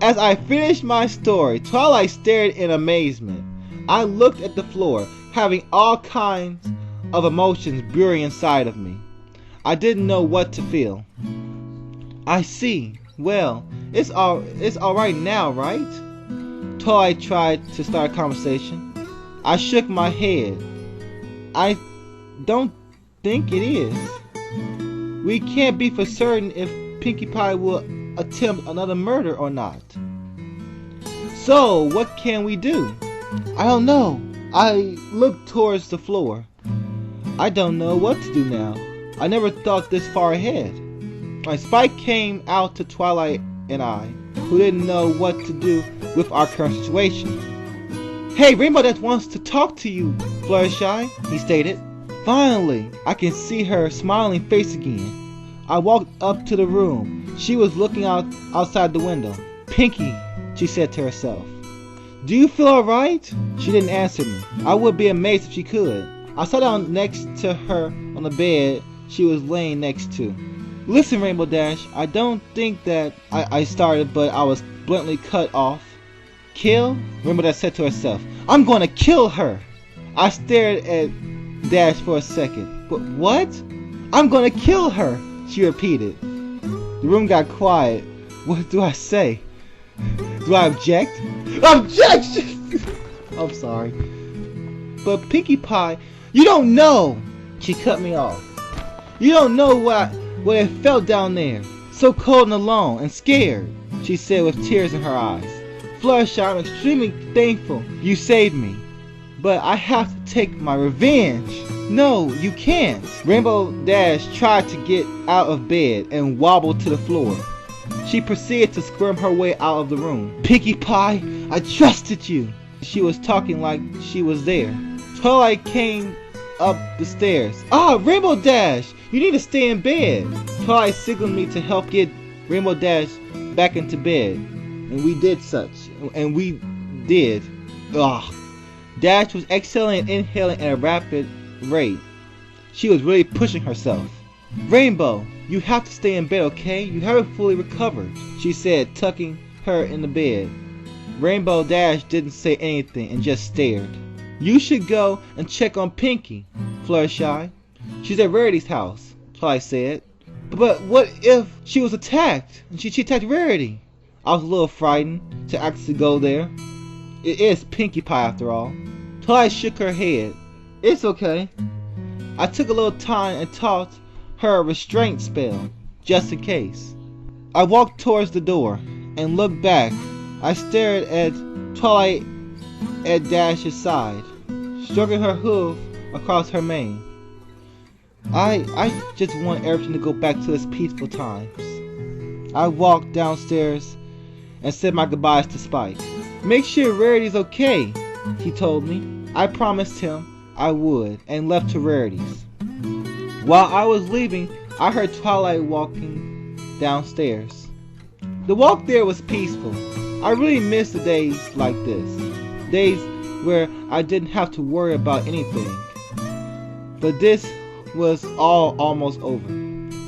As I finished my story, Twilight stared in amazement. I looked at the floor, having all kinds of emotions brewing inside of me. I didn't know what to feel. I see. Well, it's all right now, right? Twilight tried to start a conversation. I shook my head. I don't think it is. We can't be for certain if Pinkie Pie will attempt another murder or not. So, what can we do? I don't know. I looked towards the floor. I don't know what to do now. I never thought this far ahead. My Spike came out to Twilight and I, who didn't know what to do with our current situation. Hey, Rainbow Dash wants to talk to you, Fluttershy, he stated. Finally, I can see her smiling face again. I walked up to the room. She was looking outside the window. Pinkie, she said to herself. Do you feel alright? She didn't answer me. I would be amazed if she could. I sat down next to her on the bed she was laying next to. Listen, Rainbow Dash, I don't think that I started, but I was bluntly cut off. Kill? Rainbow Dash said to herself. I'm going to kill her. I stared at Dash for a second. But what? I'm going to kill her, she repeated. The room got quiet. What do I say? Do I object? Objection! I'm sorry. But Pinkie Pie, you don't know! She cut me off. You don't know what it felt down there. So cold and alone and scared, she said with tears in her eyes. Fluttershy, I'm extremely thankful you saved me. But I have to take my revenge. No, you can't. Rainbow Dash tried to get out of bed and wobbled to the floor. She proceeded to squirm her way out of the room. Pinkie Pie, I trusted you. She was talking like she was there. Twilight came up the stairs. Rainbow Dash, you need to stay in bed. Twilight signaled me to help get Rainbow Dash back into bed. And we did such. And we did. Dash was exhaling and inhaling at a rapid rate. She was really pushing herself. Rainbow, you have to stay in bed, okay? You haven't fully recovered, she said, tucking her in the bed. Rainbow Dash didn't say anything and just stared. You should go and check on Pinkie, Fluttershy. She's at Rarity's house, Twilight said. But what if she was attacked and she attacked Rarity? I was a little frightened to actually go there. It is Pinkie Pie after all. Twilight shook her head. It's okay. I took a little time and taught her a restraint spell, just in case. I walked towards the door and looked back. I stared at Twilight at Dash's side, stroking her hoof across her mane. I just want everything to go back to its peaceful times. I walked downstairs and said my goodbyes to Spike. Make sure Rarity's okay, he told me. I promised him I would and left to Rarity's. While I was leaving, I heard Twilight walking downstairs. The walk there was peaceful. I really miss the days like this. Days where I didn't have to worry about anything. But this was all almost over.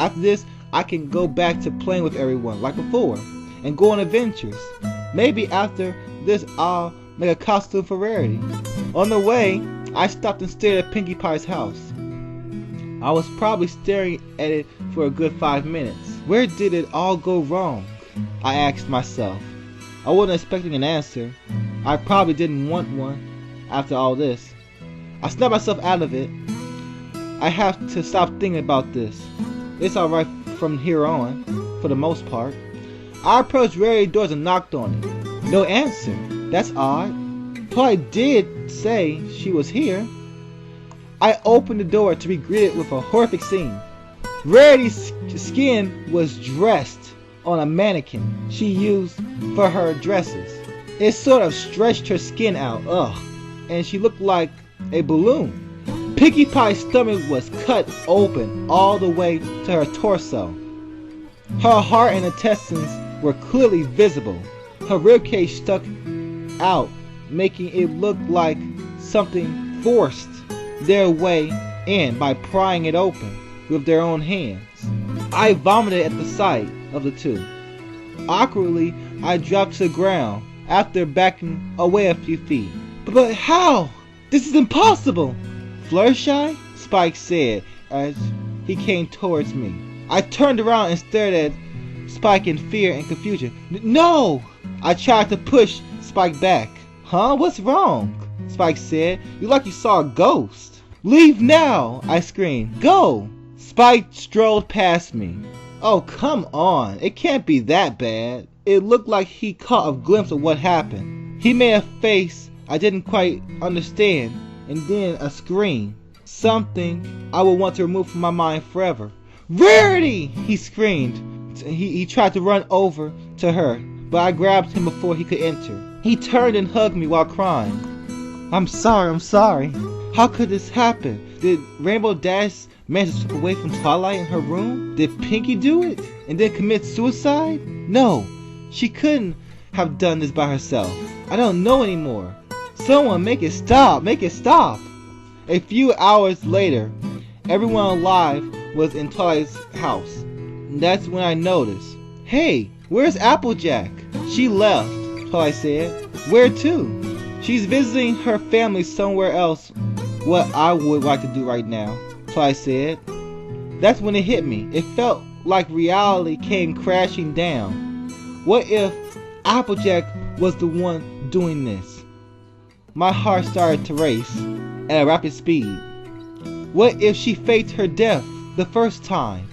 After this, I can go back to playing with everyone like before and go on adventures. Maybe after this I'll make a costume for Rarity. On the way, I stopped and stared at Pinkie Pie's house. I was probably staring at it for a good 5 minutes. Where did it all go wrong? I asked myself. I wasn't expecting an answer. I probably didn't want one after all this. I snapped myself out of it. I have to stop thinking about this. It's alright from here on, for the most part. I approached Rarity's doors and knocked on it. No answer. That's odd. Twilight did say she was here. I opened the door to be greeted with a horrific scene. Rarity's skin was dressed on a mannequin she used for her dresses. It sort of stretched her skin out, and she looked like a balloon. Pinkie Pie's stomach was cut open all the way to her torso. Her heart and intestines were clearly visible. Her ribcage stuck out, making it look like something forced their way in by prying it open with their own hands. I vomited at the sight of the two. Awkwardly, I dropped to the ground after backing away a few feet. But how? This is impossible! Fluttershy? Spike said as he came towards me. I turned around and stared at Spike in fear and confusion. No! I tried to push Spike back. Huh? What's wrong? Spike said. You like you saw a ghost. Leave now! I screamed. Go! Spike strolled past me. Oh, come on. It can't be that bad. It looked like he caught a glimpse of what happened. He made a face I didn't quite understand, and then a scream. Something I would want to remove from my mind forever. Rarity! He screamed. He tried to run over to her, but I grabbed him before he could enter. He turned and hugged me while crying. I'm sorry. How could this happen? Did Rainbow Dash manage to slip away from Twilight in her room? Did Pinkie do it and then commit suicide? No, she couldn't have done this by herself. I don't know anymore. Someone make it stop! Make it stop! A few hours later, everyone alive was in Twilight's house. And that's when I noticed. Hey, where's Applejack? She left, Twilight said. Where to? She's visiting her family somewhere else. What I would like to do right now, Twilight said. That's when it hit me. It felt like reality came crashing down. What if Applejack was the one doing this? My heart started to race at a rapid speed. What if she faked her death the first time?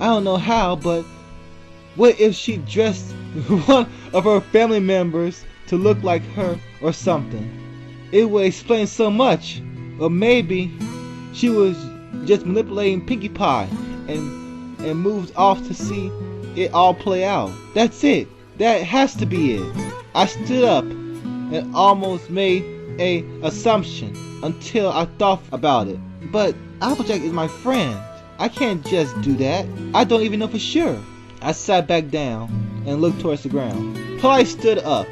I don't know how, but what if she dressed one of her family members to look like her or something? It would explain so much. Or maybe she was just manipulating Pinkie Pie and moved off to see it all play out. That's it. That has to be it. I stood up and almost made a assumption until I thought about it. But Applejack is my friend. I can't just do that. I don't even know for sure. I sat back down and looked towards the ground. Twilight stood up.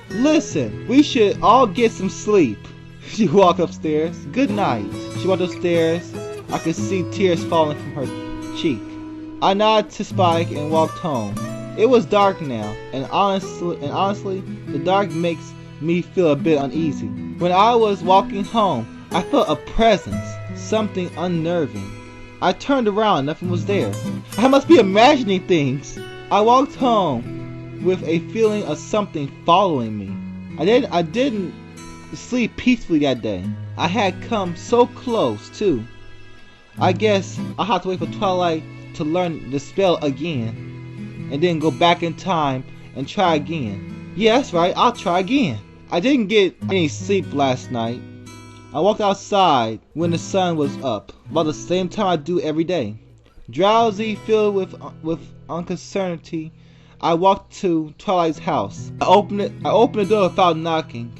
Listen, we should all get some sleep. She walked upstairs. Good night. She walked upstairs. I could see tears falling from her cheek. I nodded to Spike and walked home. It was dark now, and honestly, the dark makes me feel a bit uneasy. When I was walking home, I felt a presence, something unnerving. I turned around, nothing was there. I must be imagining things. I walked home with a feeling of something following me. I didn't sleep peacefully that day. I had come so close too. I guess I'll have to wait for Twilight to learn the spell again, and then go back in time and try again. Yeah, that's right, I'll try again. I didn't get any sleep last night. I walked outside when the sun was up, about the same time I do every day. Drowsy, filled with uncertainty, I walked to Twilight's house. I opened the door without knocking,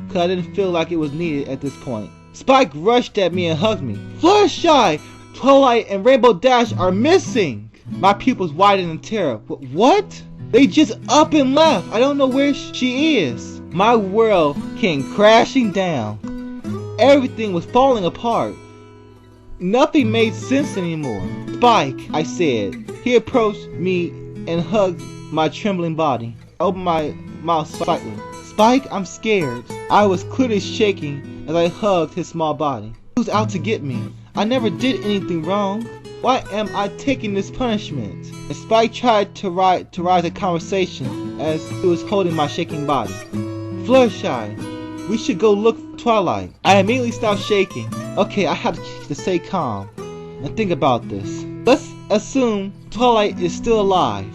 cause I didn't feel like it was needed at this point. Spike rushed at me and hugged me. Fluttershy! Twilight and Rainbow Dash are missing! My pupils widened in terror. What? They just up and left. I don't know where she is. My world came crashing down. Everything was falling apart. Nothing made sense anymore. Spike, I said. He approached me and hugged my trembling body. I opened my mouth slightly. Spike, I'm scared. I was clearly shaking as I hugged his small body. He was out to get me. I never did anything wrong. Why am I taking this punishment? And Spike tried to rise the conversation as he was holding my shaking body. Fluttershy, we should go look for Twilight. I immediately stopped shaking. Okay, I have to stay calm and think about this. Let's assume Twilight is still alive.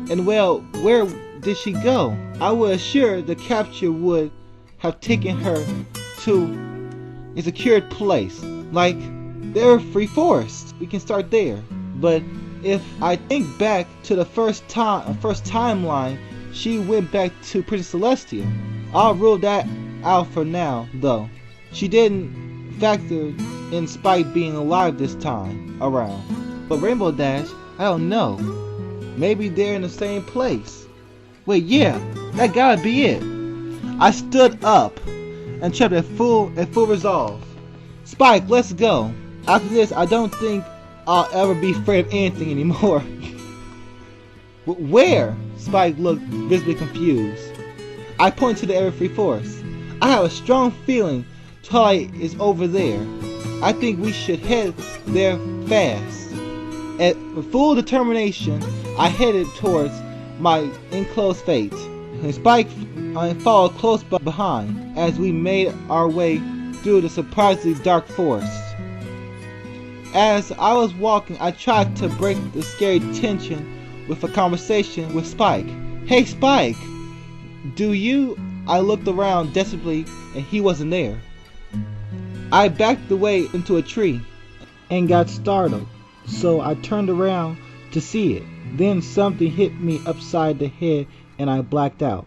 And well, where did she go? I was assured the capture would have taken her to a secured place, like the Air-Free Forest. We can start there. But if I think back to the first timeline, she went back to Princess Celestia. I'll rule that out for now, though. She didn't factor in Spike being alive this time around. But Rainbow Dash, I don't know. Maybe they're in the same place. Wait, yeah, that gotta be it. I stood up and tried at full resolve. Spike, let's go. After this, I don't think I'll ever be afraid of anything anymore. Where? Spike looked visibly confused. I pointed to the area 3 forest. I have a strong feeling Twilight is over there. I think we should head there fast. With full determination, I headed towards my enclosed fate. And Spike followed close behind as we made our way through the surprisingly dark forest. As I was walking, I tried to break the scary tension with a conversation with Spike. "Hey Spike, do you?" I looked around desperately and he wasn't there. I backed away into a tree and got startled, so I turned around to see it. Then something hit me upside the head and I blacked out.